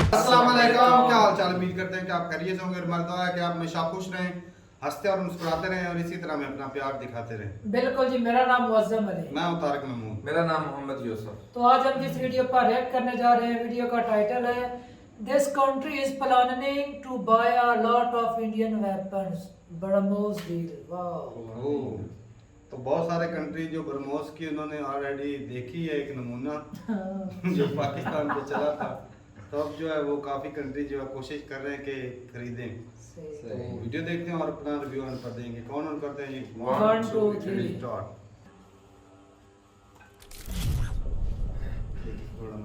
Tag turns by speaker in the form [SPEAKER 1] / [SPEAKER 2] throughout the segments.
[SPEAKER 1] अस्सलाम वालेकुम, क्या हाल चाल। उम्मीद करते हैं कि आप खैरियत से होंगे। हमारी दुआ है कि आप हमेशा खुश रहें, हंसते और मुस्कुराते रहें और इसी तरह हमें अपना प्यार दिखाते रहें।
[SPEAKER 2] बिल्कुल जी, मेरा नाम मुअज्जम अली।
[SPEAKER 1] मैं हूं तारिक महमूद।
[SPEAKER 3] मेरा नाम मोहम्मद यूसुफ।
[SPEAKER 2] तो आज हम जिस वीडियो पर रिएक्ट करने जा रहे हैं, वीडियो का टाइटल है this country is planning to buy a lot of Indian weapons, BrahMos deal. वाह।
[SPEAKER 1] ओह, तो बहुत सारे कंट्री जो ब्रह्मोस की उन्होंने ऑलरेडी देखी है एक नमूना जो पाकिस्तान पे चला था। तो अब जो है वो काफ़ी कंट्री जो है कोशिश कर रहे हैं कि खरीदें। तो वीडियो देखते हैं और अपना रिव्यू ऑन कर देंगे। कौन ऑन करते हैं ये?
[SPEAKER 2] 1 2 3
[SPEAKER 1] स्टार्ट।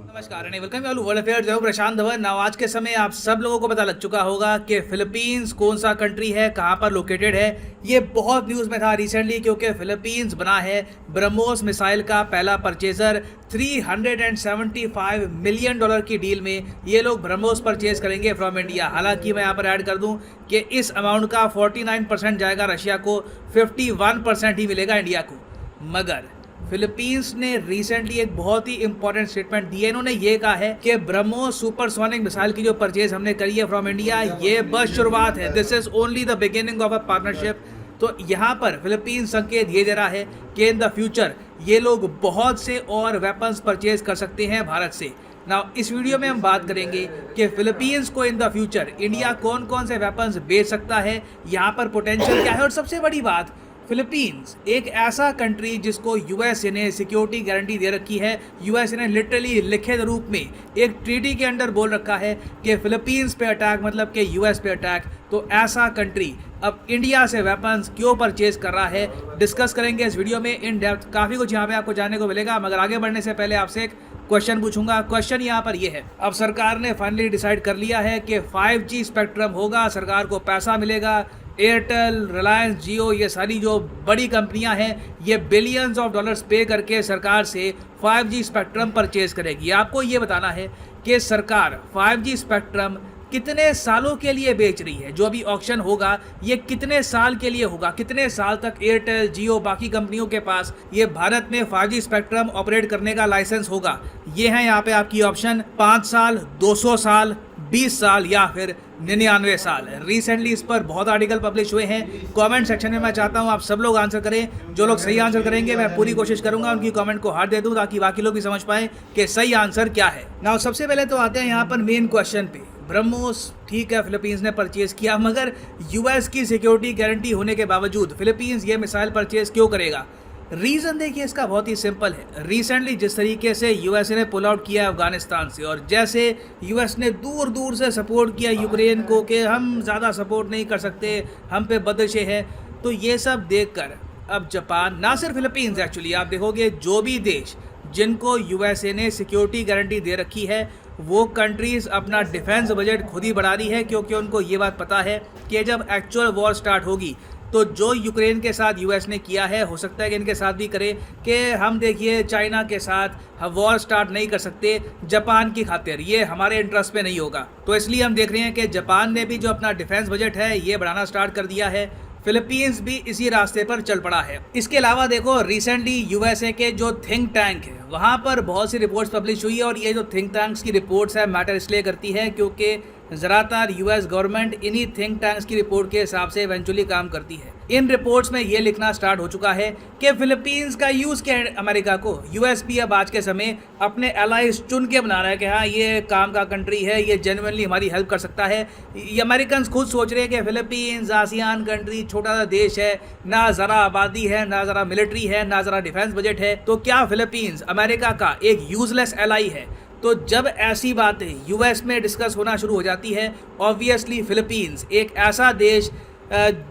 [SPEAKER 4] नमस्कार and welcome to world affairs. मैं हूं प्रशांत धवन। नाउ आज के समय आप सब लोगों को पता लग चुका होगा कि फिलीपींस कौन सा कंट्री है, कहां पर लोकेटेड है। ये बहुत न्यूज़ में था रिसेंटली क्योंकि फिलीपींस बना है ब्रह्मोस मिसाइल का पहला परचेजर। $375 मिलियन की डील में ये लोग ब्रह्मोस परचेज करेंगे फ्रॉम इंडिया। हालांकि मैं यहाँ पर ऐड कर दूं कि इस अमाउंट का 49% जाएगा रशिया को, 51% ही मिलेगा इंडिया को। मगर फिलीपींस ने रिसेंटली एक बहुत ही इंपॉर्टेंट स्टेटमेंट दिया। इन्होंने ये कहा है कि ब्रह्मोस सुपरसोनिक मिसाइल की जो परचेज हमने करी है फ्रॉम इंडिया, ये बस शुरुआत है। This is only the beginning of a partnership. तो यहाँ पर फिलीपींस संकेत ये दे रहा है कि इन द फ्यूचर ये लोग बहुत से और वेपन्स परचेज कर सकते हैं भारत से। नाउ इस वीडियो में हम बात करेंगे कि फिलीपींस को इन द फ्यूचर इंडिया कौन कौन से वेपन्स बेच सकता है, यहाँ पर पोटेंशियल क्या है, और सबसे बड़ी बात फिलीपींस एक ऐसा कंट्री जिसको यूएसए ने सिक्योरिटी गारंटी दे रखी है। यूएसए ने लिटरली लिखित रूप में एक ट्रीटी के अंडर बोल रखा है कि फिलीपींस पे अटैक मतलब कि यूएस पे अटैक। तो ऐसा कंट्री अब इंडिया से वेपन्स क्यों परचेज कर रहा है, डिस्कस करेंगे इस वीडियो में इन डेप्थ। काफ़ी कुछ यहाँ पे आपको जानने को मिलेगा। मगर आगे बढ़ने से पहले आपसे एक क्वेश्चन पूछूंगा। क्वेश्चन यहाँ पर यह है, अब सरकार ने फाइनली डिसाइड कर लिया है कि 5G स्पेक्ट्रम होगा, सरकार को पैसा मिलेगा। एयरटेल, रिलायंस, जियो, ये सारी जो बड़ी कंपनियां हैं ये बिलियंस ऑफ डॉलर्स पे करके सरकार से 5G स्पेक्ट्रम परचेज करेगी। आपको ये बताना है कि सरकार 5G स्पेक्ट्रम कितने सालों के लिए बेच रही है। जो अभी ऑक्शन होगा ये कितने साल के लिए होगा, कितने साल तक एयरटेल, जियो, बाकी कंपनियों के पास ये भारत में 5G स्पेक्ट्रम ऑपरेट करने का लाइसेंस होगा। ये है यहाँ पे आपकी ऑप्शन, 5 साल, 200 साल, 20 साल या फिर 99 साल। रिसेंटली इस पर बहुत आर्टिकल पब्लिश हुए हैं। कमेंट सेक्शन में मैं चाहता हूं आप सब लोग आंसर करें। जो लोग सही आंसर करेंगे मैं पूरी कोशिश करूंगा उनकी कमेंट को हार्ट दे दूं ताकि बाकी लोग भी समझ पाएं कि सही आंसर क्या है। नाउ सबसे पहले तो आते हैं यहाँ पर मेन क्वेश्चन पे। ब्रह्मोस ठीक है फिलीपींस ने परचेज किया, मगर यूएस की सिक्योरिटी गारंटी होने के बावजूद फिलीपींस ये मिसाइल परचेज क्यों करेगा? रीज़न देखिए इसका बहुत ही सिंपल है। रिसेंटली जिस तरीके से यूएसए ने पुल आउट किया अफगानिस्तान से, और जैसे यूएस ने दूर दूर से सपोर्ट किया यूक्रेन को कि हम ज़्यादा सपोर्ट नहीं कर सकते, हम पे बंदिशें हैं, तो ये सब देखकर अब जापान, ना सिर्फ फिलीपींस, एक्चुअली आप देखोगे जो भी देश जिनको यूएसए ने सिक्योरिटी गारंटी दे रखी है वो कंट्रीज़ अपना डिफेंस बजट खुद ही बढ़ा रही है, क्योंकि उनको ये बात पता है कि जब एक्चुअल वॉर स्टार्ट होगी तो जो यूक्रेन के साथ यूएस ने किया है हो सकता है कि इनके साथ भी करे। कि हम देखिए चाइना के साथ हम वॉर स्टार्ट नहीं कर सकते जापान की खातिर, ये हमारे इंटरेस्ट पे नहीं होगा। तो इसलिए हम देख रहे हैं कि जापान ने भी जो अपना डिफेंस बजट है ये बढ़ाना स्टार्ट कर दिया है। फिलीपींस भी इसी रास्ते पर चल पड़ा है। इसके अलावा देखो रिसेंटली यूएसए के जो थिंक टैंक है वहाँ पर बहुत सी रिपोर्ट्स पब्लिश हुई है, और ये जो थिंक टैंक्स की रिपोर्ट्स है मैटर इसलिए करती है क्योंकि ज़्यादातर यूएस गवर्नमेंट इन्हीं थिंक टैंक्स की रिपोर्ट के हिसाब से इवेंचुअली काम करती है। इन रिपोर्ट्स में ये लिखना स्टार्ट हो चुका है कि फिलीपींस का यूज़ क्या है अमेरिका को। यूएस भी अब आज के समय अपने एलाइज चुन के बना रहा है कि हाँ ये काम का कंट्री है, ये जेन्युइनली हमारी हेल्प कर सकता है। ये अमेरिकन खुद सोच रहे हैं कि फिलीपींस आसियान कंट्री, छोटा सा देश है, ना ज़रा आबादी है, ना ज़रा मिलिट्री है, ना ज़रा डिफेंस बजट है, तो क्या फिलीपींस अमेरिका का एक यूजलेस एलाई है? तो जब ऐसी बातें यूएस में डिस्कस होना शुरू हो जाती है, ऑब्वियसली फिलीपींस एक ऐसा देश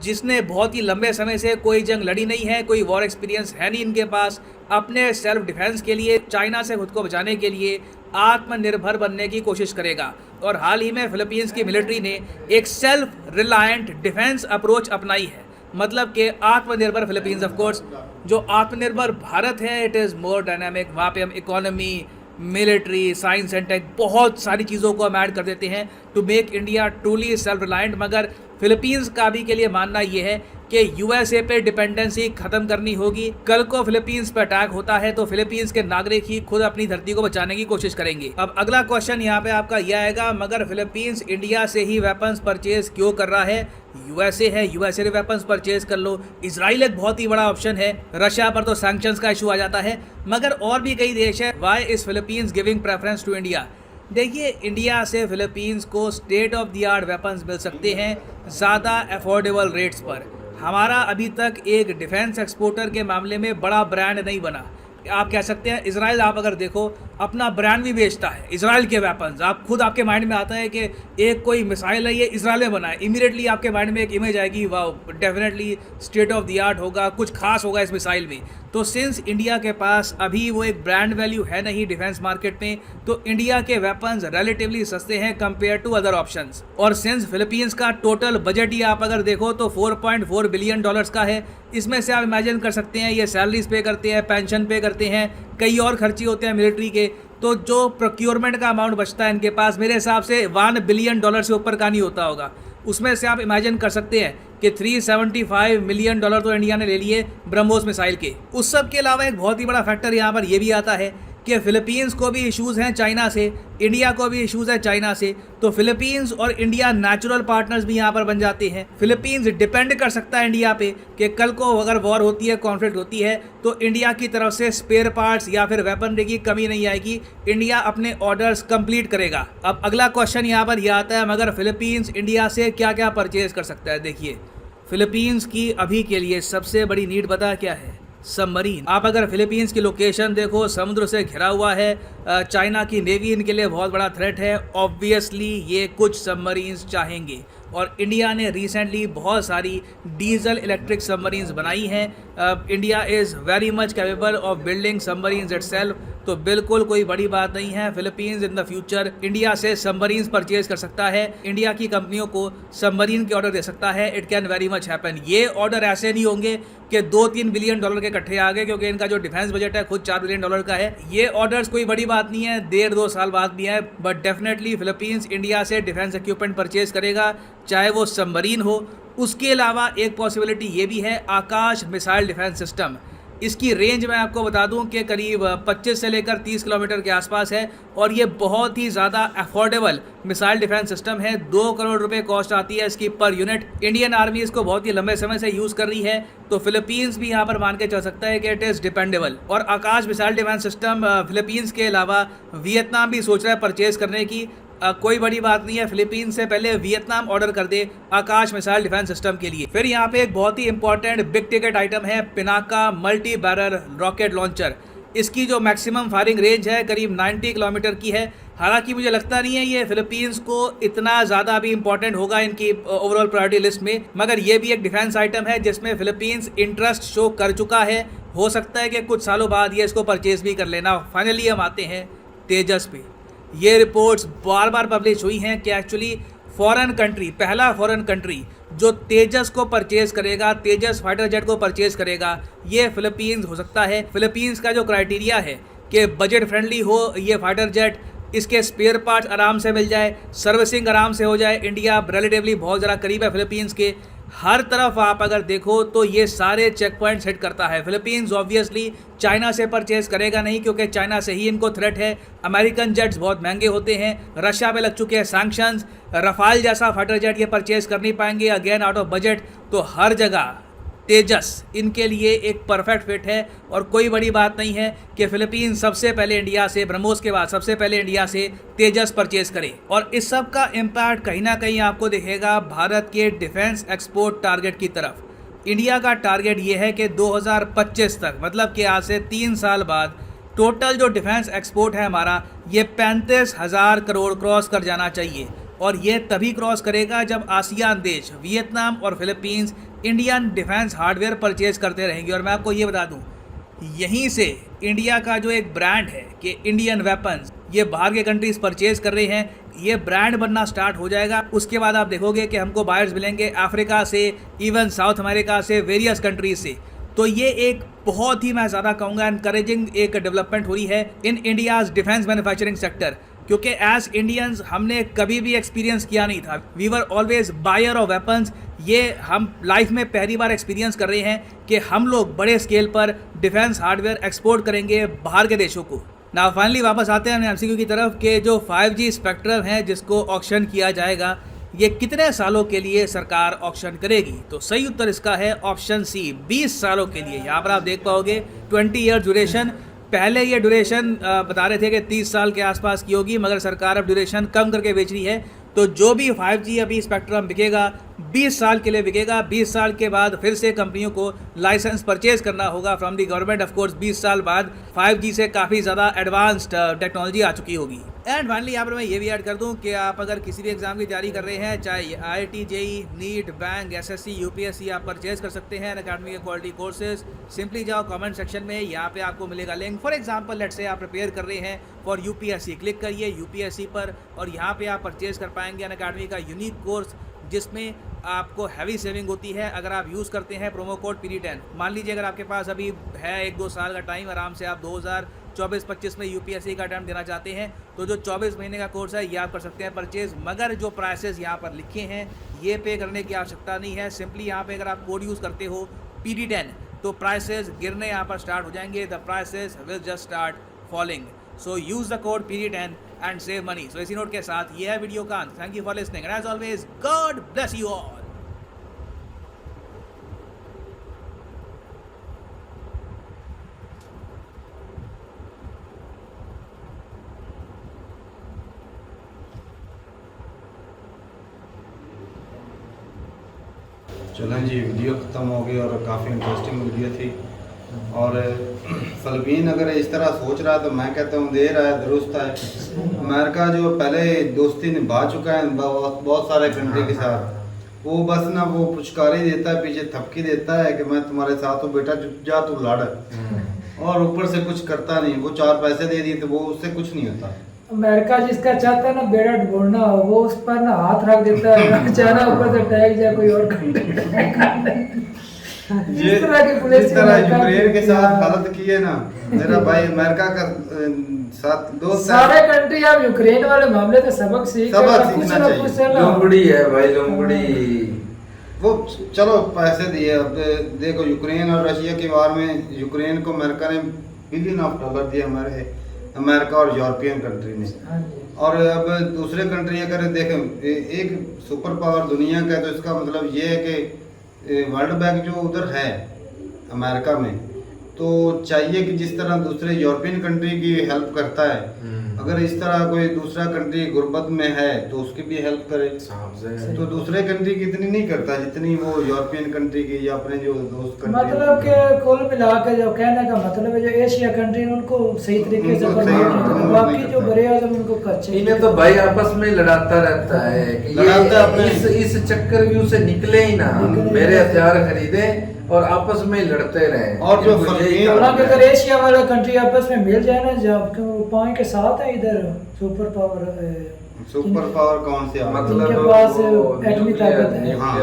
[SPEAKER 4] जिसने बहुत ही लंबे समय से कोई जंग लड़ी नहीं है, कोई वॉर एक्सपीरियंस है नहीं इनके पास, अपने सेल्फ डिफेंस के लिए, चाइना से खुद को बचाने के लिए आत्मनिर्भर बनने की कोशिश करेगा। और हाल ही में फिलीपींस की मिलिट्री ने एक सेल्फ रिलायंट डिफेंस अप्रोच अपनाई है, मतलब कि आत्मनिर्भर फिलीपींस। ऑफ कोर्स जो आत्मनिर्भर भारत है इट इज़ मोर डायनामिक। वहाँ पे हम economy, military, science and tech, बहुत सारी चीज़ों को हम ऐड कर देते हैं to make India truly self reliant. मगर फिलीपींस का भी के लिए मानना ये है कि यूएसए पे डिपेंडेंसी खत्म करनी होगी। कल को फिलीपींस पे अटैक होता है तो फिलीपींस के नागरिक ही खुद अपनी धरती को बचाने की कोशिश करेंगे। अब अगला क्वेश्चन यहाँ पे आपका यह आएगा, मगर फिलीपींस इंडिया से ही वेपन्स परचेज क्यों कर रहा है? यूएसए है, यूएसए से वेपन्स परचेज कर लो। इजराइल एक बहुत ही बड़ा ऑप्शन है, रशिया पर तो सैंक्शंस का इशू आ जाता है, मगर और भी कई देश है। Why is Philippines giving preference to India? देखिए, इंडिया से फिलीपींस को state of the art weapons मिल सकते हैं ज़्यादा अफोर्डेबल रेट्स पर। हमारा अभी तक एक डिफेंस एक्सपोर्टर के मामले में बड़ा ब्रांड नहीं बना। आप कह सकते हैं इजराइल, आप अगर देखो अपना ब्रांड भी बेचता है इजराइल के वेपन्स। आप खुद आपके माइंड में आता है कि एक कोई मिसाइल है ये इजराइल में बना है, इमीडिएटली आपके माइंड में एक इमेज आएगी, वाह definitely state of the art होगा, कुछ खास होगा इस मिसाइल में। तो सिंस इंडिया के पास अभी वो एक ब्रांड वैल्यू है नहीं डिफेंस मार्केट में, तो इंडिया के वेपन्स रिलेटिवली सस्ते हैं कंपेयर टू अदर ऑप्शंस। और सिंस फिलीपींस का टोटल बजट ही आप अगर देखो तो $4.4 बिलियन का है। इसमें से आप इमेजिन कर सकते हैं ये सैलरीज पे करते हैं, पेंशन पे करते हैं, कई और खर्चे होते हैं मिलिट्री के। तो जो प्रोक्योरमेंट का अमाउंट बचता है इनके पास, मेरे हिसाब से $1 बिलियन से ऊपर का नहीं होता होगा। उसमें से आप इमेजिन कर सकते हैं कि $375 मिलियन तो इंडिया ने ले लिए ब्रह्मोस मिसाइल के। उस सब के अलावा एक बहुत ही बड़ा फैक्टर यहाँ पर यह भी आता है कि फिलीपींस को भी इश्यूज़ हैं चाइना से, इंडिया को भी इश्यूज़ है चाइना से। तो फिलीपींस और इंडिया नेचुरल पार्टनर्स भी यहाँ पर बन जाते हैं। फिलीपींस डिपेंड कर सकता है इंडिया पे कि कल को अगर वॉर होती है, कॉन्फ्लिक्ट होती है, तो इंडिया की तरफ से स्पेयर पार्ट्स या फिर वेपनरी की कमी नहीं आएगी, इंडिया अपने ऑर्डर्स कंप्लीट करेगा। अब अगला क्वेश्चन यहाँ पर यह आता है, मगर फिलीपींस इंडिया से क्या क्या परचेज कर सकता है? देखिए, फिलीपींस की अभी के लिए सबसे बड़ी नीड पता क्या है? सबमरीन। आप अगर फिलीपींस की लोकेशन देखो, समुद्र से घिरा हुआ है, चाइना की नेवी इनके लिए बहुत बड़ा थ्रेट है। ऑब्वियसली ये कुछ सबमरीन्स चाहेंगे और इंडिया ने रिसेंटली बहुत सारी डीजल इलेक्ट्रिक सबमरीन्स बनाई हैं। India is very much capable of building submarines itself. तो बिल्कुल कोई बड़ी बात नहीं है, Philippines in the future India से सबमरीन्स परचेज कर सकता है, इंडिया की कंपनियों को सबमरीन के ऑर्डर दे सकता है। It can very much happen. ये ऑर्डर ऐसे नहीं होंगे कि $2-3 बिलियन के इकट्ठे आ गए, क्योंकि इनका जो डिफेंस बजट है खुद $4 बिलियन का है। ये ऑर्डर्स कोई बड़ी बात नहीं है, 1.5-2 साल बाद भी है, बट डेफिनेटली फिलीपींस इंडिया से डिफेंस इक्विपमेंट परचेज करेगा, चाहे वो सबमरीन हो। उसके अलावा एक पॉसिबिलिटी ये भी है, आकाश मिसाइल डिफेंस सिस्टम। इसकी रेंज मैं आपको बता दूं कि करीब 25 से लेकर 30 किलोमीटर के आसपास है और ये बहुत ही ज़्यादा अफोर्डेबल मिसाइल डिफेंस सिस्टम है। 2 करोड़ रुपए कॉस्ट आती है इसकी पर यूनिट। इंडियन आर्मी इसको बहुत ही लंबे समय से यूज़ कर रही है, तो फिलीपींस भी यहाँ पर मान के चल सकता है कि इट इज़ डिपेंडेबल। और आकाश मिसाइल डिफेंस सिस्टम फिलीपींस के अलावा वियतनाम भी सोच रहा है परचेज करने की। कोई बड़ी बात नहीं है, फिलीपींस से पहले वियतनाम ऑर्डर कर दे आकाश मिसाइल डिफेंस सिस्टम के लिए। फिर यहाँ पे एक बहुत ही इंपॉर्टेंट बिग टिकट आइटम है Pinaka multi barrel rocket launcher. इसकी जो मैक्सिमम फायरिंग रेंज है करीब 90 किलोमीटर की है। हालांकि मुझे लगता नहीं है ये फिलीपींस को इतना ज़्यादा भी इंपॉर्टेंट होगा इनकी ओवरऑल प्रायोरिटी लिस्ट में, मगर ये भी एक डिफेंस आइटम है जिसमें फिलीपींस इंटरेस्ट शो कर चुका है। हो सकता है कि कुछ सालों बाद ये इसको परचेज भी कर लेना। फाइनली हम आते हैं तेजस पे। ये रिपोर्ट्स बार बार पब्लिश हुई हैं कि एक्चुअली फॉरेन कंट्री, पहला फॉरेन कंट्री जो तेजस को परचेज करेगा, तेजस फाइटर जेट को परचेज करेगा, ये फिलीपींस हो सकता है। फिलीपींस का जो क्राइटेरिया है कि बजट फ्रेंडली हो ये फाइटर जेट, इसके स्पेयर पार्ट्स आराम से मिल जाए, सर्विसिंग आराम से हो जाए। इंडिया रिलेटिवली बहुत ज़्यादा करीब है फिलीपींस के, हर तरफ आप अगर देखो तो ये सारे चेक पॉइंट्स हिट करता है। फिलीपींस ऑब्वियसली चाइना से परचेज करेगा नहीं, क्योंकि चाइना से ही इनको थ्रेट है। अमेरिकन जेट्स बहुत महंगे होते हैं, रशिया पे लग चुके हैं सैंक्शंस, रफाल जैसा फाइटर जेट ये परचेज कर नहीं पाएंगे, अगेन आउट ऑफ बजट। तो हर जगह तेजस इनके लिए एक परफेक्ट फिट है और कोई बड़ी बात नहीं है कि फिलीपींस सबसे पहले इंडिया से, ब्रह्मोस के बाद सबसे पहले इंडिया से तेजस परचेज करे। और इस सब का इम्पैक्ट कहीं ना कहीं आपको दिखेगा भारत के डिफेंस एक्सपोर्ट टारगेट की तरफ। इंडिया का टारगेट ये है कि 2025 तक, मतलब कि आज से 3 साल बाद, टोटल जो डिफेंस एक्सपोर्ट है हमारा ये 35,000 करोड़ क्रॉस कर जाना चाहिए। और ये तभी क्रॉस करेगा जब आसियान देश वियतनाम और Philippines Indian defence hardware purchase करते रहेंगे। और मैं आपको ये बता दूं, यहीं से इंडिया का जो एक ब्रांड है कि इंडियन वेपन्स ये बाहर के कंट्रीज परचेज कर रहे हैं, ये ब्रांड बनना स्टार्ट हो जाएगा। उसके बाद आप देखोगे कि हमको बायर्स मिलेंगे अफ्रीका से, इवन साउथ अमेरिका से, वेरियस कंट्रीज से। तो ये एक बहुत ही मैं ज़्यादा कहूँगा इनकरेजिंग एक डेवलपमेंट हुई है in India's defence manufacturing sector, क्योंकि एज इंडियंस हमने कभी भी एक्सपीरियंस किया नहीं था। We were always buyer of weapons. ये हम लाइफ में पहली बार एक्सपीरियंस कर रहे हैं कि हम लोग बड़े स्केल पर डिफेंस हार्डवेयर एक्सपोर्ट करेंगे बाहर के देशों को। ना फाइनली वापस आते हैं एमसीक्यू की तरफ कि जो 5G स्पेक्ट्रम है जिसको ऑक्शन किया जाएगा, ये कितने सालों के लिए सरकार ऑक्शन करेगी? तो सही उत्तर इसका है ऑप्शन सी, 20 सालों के लिए। यहाँ पर आप देख पाओगे 20 ईयर ड्यूरेशन। पहले ये ड्यूरेशन बता रहे थे कि 30 साल के आसपास की होगी, मगर सरकार अब ड्यूरेशन कम करके बेच रही है। तो जो भी 5G अभी स्पेक्ट्रम बिकेगा 20 साल के लिए बिकेगा। 20 साल के बाद फिर से कंपनियों को लाइसेंस परचेज करना होगा from the government. Of course 20 साल बाद 5G से काफ़ी ज़्यादा एडवांस्ड टेक्नोलॉजी आ चुकी होगी। एंड फाइनली यहाँ पर मैं ये भी ऐड कर दूँ कि आप अगर किसी भी एग्जाम की तैयारी कर रहे हैं, चाहे IIT, JEE, NEET, bank, SSC, UPSC, आप परचेज कर सकते हैं अकेडमी के क्वालिटी कोर्सेज। सिंपली जाओ कमेंट सेक्शन में, यहाँ पे आपको मिलेगा link. For example let's say आप प्रिपेयर कर रहे हैं फॉर UPSC, क्लिक करिए UPSC पर और यहाँ पे आप परचेज कर पाएंगे अकेडमी का यूनिक कोर्स जिसमें आपको हैवी सेविंग होती है अगर आप यूज़ करते हैं प्रोमो कोड PD10। मान लीजिए अगर आपके पास अभी है 1-2 साल का टाइम, आराम से आप 2024-25 में UPSC का अटैम्प्ट देना चाहते हैं, तो जो 24 महीने का कोर्स है ये आप कर सकते हैं परचेज। मगर जो प्राइसेस यहाँ पर लिखे हैं ये पे करने की आवश्यकता नहीं है। सिंपली यहाँ पे अगर आप कोड यूज़ करते हो PD10 तो प्राइसेस गिरने यहाँ पर स्टार्ट हो जाएंगे। The prices will just start falling. So use the code PD10 and save money. So इसी नोट के साथ ये है वीडियो का अंत। Thank you for listening and as always God bless you all.
[SPEAKER 1] चलें जी, वीडियो ख़त्म हो गई और काफ़ी इंटरेस्टिंग वीडियो थी। और फ़िलिपीन अगर इस तरह सोच रहा है तो मैं कहता हूँ देर है दुरुस्त है। अमेरिका जो पहले दोस्ती निभा चुका है बहुत सारे कंट्री के साथ, वो बस ना वो पुचकारी देता है, पीछे थपकी देता है कि मैं तुम्हारे साथ हूँ बेटा, चुप जा तू लड़, और ऊपर से कुछ करता नहीं। वो 4 पैसे दे दिए तो वो उससे कुछ नहीं होता।
[SPEAKER 2] अमेरिका जिसका चाहता है ना बेड़ा ढूंढना हो, वो उस पर ना हाथ रख देता है, चारा ऊपर से टैग जाए कोई और
[SPEAKER 1] जिस तरह यूक्रेन के साथ हालत की है ना, मेरा भाई अमेरिका का साथ दोस्त
[SPEAKER 2] सारे कंट्री अब यूक्रेन वाले मामले से सबक सीखना चाहिए।
[SPEAKER 3] लोमड़ी है भाई, लोमड़ी।
[SPEAKER 1] वो चलो पैसे दिए, अब देखो यूक्रेन और रशिया के वार में यूक्रेन को अमेरिका ने $1 बिलियन दिया, हमारे अमेरिका और यूरोपियन कंट्री ने। और अब दूसरे कंट्री अगर देखें एक सुपर पावर दुनिया का है, तो इसका मतलब ये है कि वर्ल्ड बैंक जो उधर है अमेरिका में, तो चाहिए कि जिस तरह दूसरे यूरोपियन कंट्री की हेल्प करता है, अगर इस तरह कोई दूसरा कंट्री गुर्बत में है तो उसकी भी हेल्प करे। तो दूसरे कंट्री की इतनी नहीं करता जितनी वो यूरोपियन कंट्री की या अपने जो दोस्त कंट्री।
[SPEAKER 2] मतलब के कुल मिला के जो कहने का मतलब है जो एशिया कंट्री उनको सही तरीके से बाकी जो बड़े आजम उनको कच्चे।
[SPEAKER 3] इन्हें तो भाई आपस में लड़ाता रहता है कि ये इस चक्कर व्यू से निकले ही ना, मेरे हथियार खरीदे और आपस में लड़ते रहे।
[SPEAKER 1] और जो
[SPEAKER 2] अगर एशिया वाला कंट्री आपस में मिल जाए ना, जब पानी के साथ है इधर सुपर पावर
[SPEAKER 1] कौन से
[SPEAKER 2] मतलब के पास एटमी ताकत है।
[SPEAKER 1] हाँ,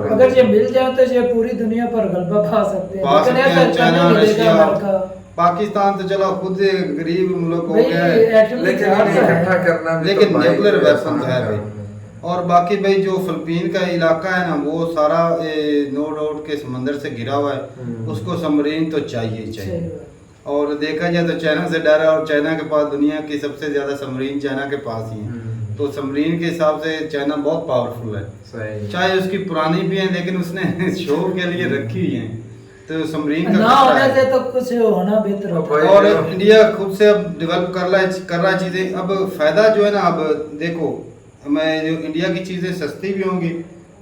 [SPEAKER 2] अगर ये मिल जाए तो ये पूरी दुनिया पर गलबा पा सकते हैं। लेकिन ऐसा अच्छा नहीं मिलेगा अमेरिका
[SPEAKER 1] पाकिस्तान तो चलो खुद गरीब मुल्क हो गया है,
[SPEAKER 3] लेकिन इकट्ठा करना भी
[SPEAKER 1] लेकिन न्यूक्लियर वेपन है भाई। और बाकी भाई जो फिलिपीन का इलाका है ना, वो सारा नो डाउट के समंदर से घिरा हुआ है, उसको सबमरीन तो चाहिए ही चाहिए। और देखा जाए तो चाइना से डर है, और चाइना के पास दुनिया की सबसे ज्यादा सबमरीन चाइना के पास ही है। तो सबमरीन के हिसाब से चाइना बहुत पावरफुल है, चाहे उसकी पुरानी भी है लेकिन उसने शो के लिए रखी हुई है। तो सबमरीन का
[SPEAKER 2] ना होने से तो कुछ होना बेहतर होता है।
[SPEAKER 1] और इंडिया खुद से अब डेवलप कर रहा है चीजें। अब फायदा जो है ना, अब देखो मैं जो इंडिया की चीजें सस्ती भी होंगी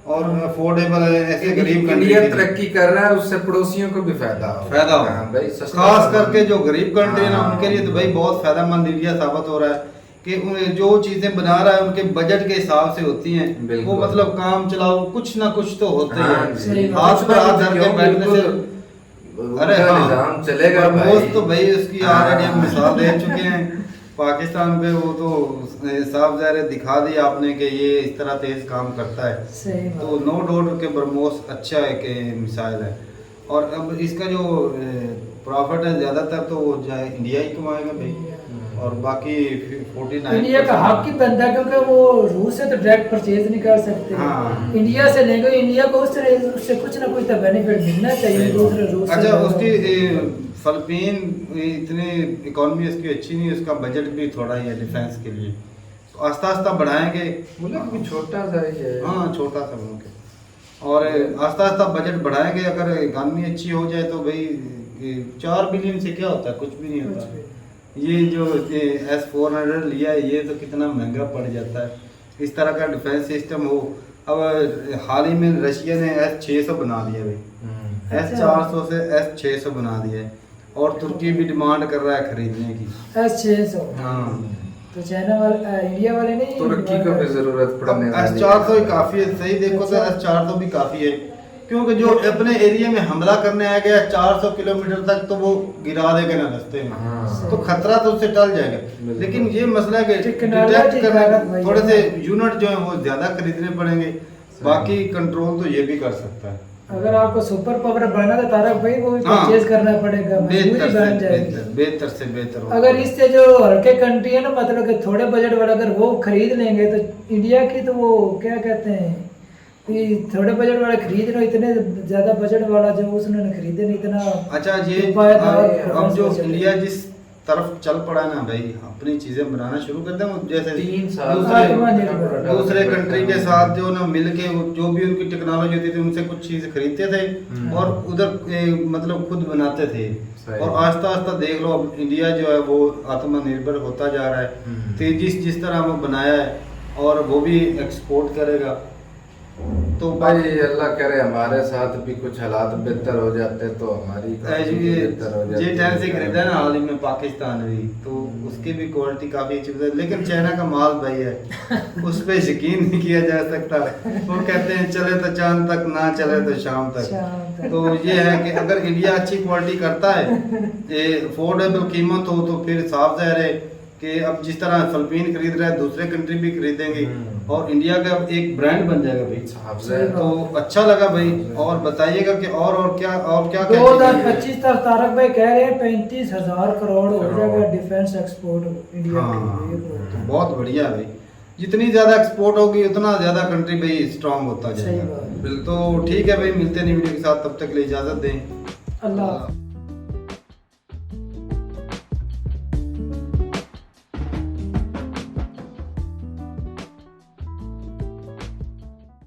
[SPEAKER 1] और अफोर्डेबल है, ऐसे गरीब
[SPEAKER 3] इंडिया तरक्की कर रहा है, उससे पड़ोसियों को भी फायदा
[SPEAKER 1] होगा
[SPEAKER 3] भाई।
[SPEAKER 1] खास करके जो गरीब कंट्री है ना, उनके लिए तो भाई बहुत फायदेमंद इंडिया साबित हो रहा है कि जो चीजें बना रहा है उनके बजट के हिसाब से होती हैं। वो मतलब काम चलाओ कुछ ना कुछ तो होते हैं, हाथ पर हाथ धर के बैठने से अरे हाँ चलेगा तो भाई उसकी ऑलरेडी हम मिसाल दे चुके हैं पाकिस्तान पे। वो तो साफ ज़ाहिर दिखा दिया आपने कि ये इस तरह तेज काम करता है। तो नो डाउट के ब्रह्मोस अच्छा है कि मिसाइल है। और अब इसका जो प्रॉफिट है ज़्यादातर तो वो जाए इंडिया ही कमाएगा भाई, और बाकी 49
[SPEAKER 2] इंडिया का हक ही बनता है क्योंकि वो रूस से तो डायरेक्ट परचेज नहीं कर सकते।
[SPEAKER 1] हाँ।
[SPEAKER 2] इंडिया से लेंगे, इंडिया को उससे कुछ ना कुछ तो बेनिफिट मिलना चाहिए दूसरे रूस से।
[SPEAKER 1] अच्छा, उसकी फिलिपीन इतनी इकोनॉमी उसकी अच्छी नहीं, उसका बजट भी थोड़ा ही है डिफेंस के लिए, तो आस्ता आस्ता बढ़ाएंगे।
[SPEAKER 3] मुल्क भी छोटा सा ही है।
[SPEAKER 1] हाँ, छोटा सा मुल्क है, और आस्ता आस्ता बजट बढ़ाएंगे। अगर इकानमी अच्छी हो जाए तो भाई 4 बिलियन से क्या होता है, कुछ भी नहीं होता। ये जो S-400 लिया है ये तो कितना महंगा पड़ जाता है। इस तरह का डिफेंस सिस्टम हो। अब हाल ही में रशिया ने S-600 बना दिया भाई, S-400 से S-600 बना दिया है, और तुर्की भी डिमांड कर रहा है खरीदने की
[SPEAKER 2] S-600।
[SPEAKER 1] हाँ,
[SPEAKER 2] तो चाइना वाले, इंडिया वाले नहीं,
[SPEAKER 3] तुर्की को भी जरूरत पड़ने वाली है।
[SPEAKER 1] S-400 ही काफी है, सही देखो तो S-400 भी काफी है, क्योंकि जो अपने एरिया में हमला करने आ गया 400 किलोमीटर तक तो वो गिरा देगा ना रास्ते में।
[SPEAKER 3] हाँ।
[SPEAKER 1] तो खतरा तो उससे टल जाएगा। लेकिन ये मसला है कि
[SPEAKER 2] टेक्नोलॉजी
[SPEAKER 1] डिटेक्ट करने
[SPEAKER 2] भाई,
[SPEAKER 1] थोड़े से यूनिट जो है वो ज्यादा खरीदने पड़ेंगे, बाकी कंट्रोल तो ये भी कर सकता है।
[SPEAKER 2] अगर आपको सुपर पावर बनना तो तारक भाई को भी
[SPEAKER 1] हाँ।
[SPEAKER 2] परचेज करना पड़ेगा, मजबूरी बन जाएगी।
[SPEAKER 1] बेहतर से बेहतर होगा।
[SPEAKER 2] अगर इससे जो हल्के कंट्री है ना, मतलब कि थोड़े बजट वाला अगर वो खरीद लेंगे तो इंडिया की तो वो क्या कहते हैं कि थोड़े बजट वाला खरीद लो, इतने ज्यादा बजट वाला जो उसने खरीदे नहीं इतना।
[SPEAKER 1] अच्छा, ये अब जो इंडिया जिस तरफ चल पड़ा है ना भाई, अपनी चीजें बनाना शुरू कर दें, जैसे
[SPEAKER 3] 3 साल
[SPEAKER 1] दूसरे कंट्री के साथ जो ना मिलके जो भी उनकी टेक्नोलॉजी होती थी उनसे कुछ चीज खरीदते थे और उधर मतलब खुद बनाते थे। और आस्ता आस्ता देख लो अब इंडिया जो है वो आत्मनिर्भर होता जा रहा है, तेजी जिस तरह वो बनाया है, और वो भी एक्सपोर्ट करेगा।
[SPEAKER 3] तो भाई अल्लाह करे हमारे साथ भी कुछ हालात बेहतर हो जाते तो हमारी बेहतर हो जाती।
[SPEAKER 1] J10 से खरीदा ना हाल ही में पाकिस्तान भी, तो उसकी भी क्वालिटी काफी अच्छी है, लेकिन चाइना का माल भाई है उस पे यकीन नहीं किया जा सकता। वो कहते हैं चले तो चांद तक, ना चले तो शाम तक। तो ये है कि अगर इंडिया अच्छी क्वालिटी करता है, ये अफोर्डेबल कीमत हो, तो फिर साफ जाहिर है कि अब जिस तरह फिलिपीन खरीद रहा है दूसरे कंट्री भी खरीदेंगे, और इंडिया का एक ब्रांड बन जाएगा भाई। तो अच्छा लगा भाई, और बताइएगा कि और क्या
[SPEAKER 2] 2025 तक तारक भाई कह रहे हैं 35,000 करोड़ हो जाएगा डिफेंस एक्सपोर्ट इंडिया के।
[SPEAKER 1] तो बहुत बढ़िया भाई, जितनी ज्यादा एक्सपोर्ट होगी उतना ज्यादा कंट्री भाई स्ट्रांग होता जाएगा। तो ठीक है भाई, मिलते हैं वीडियो के साथ, तब तक के लिए इजाजत दें।
[SPEAKER 2] अल्लाह।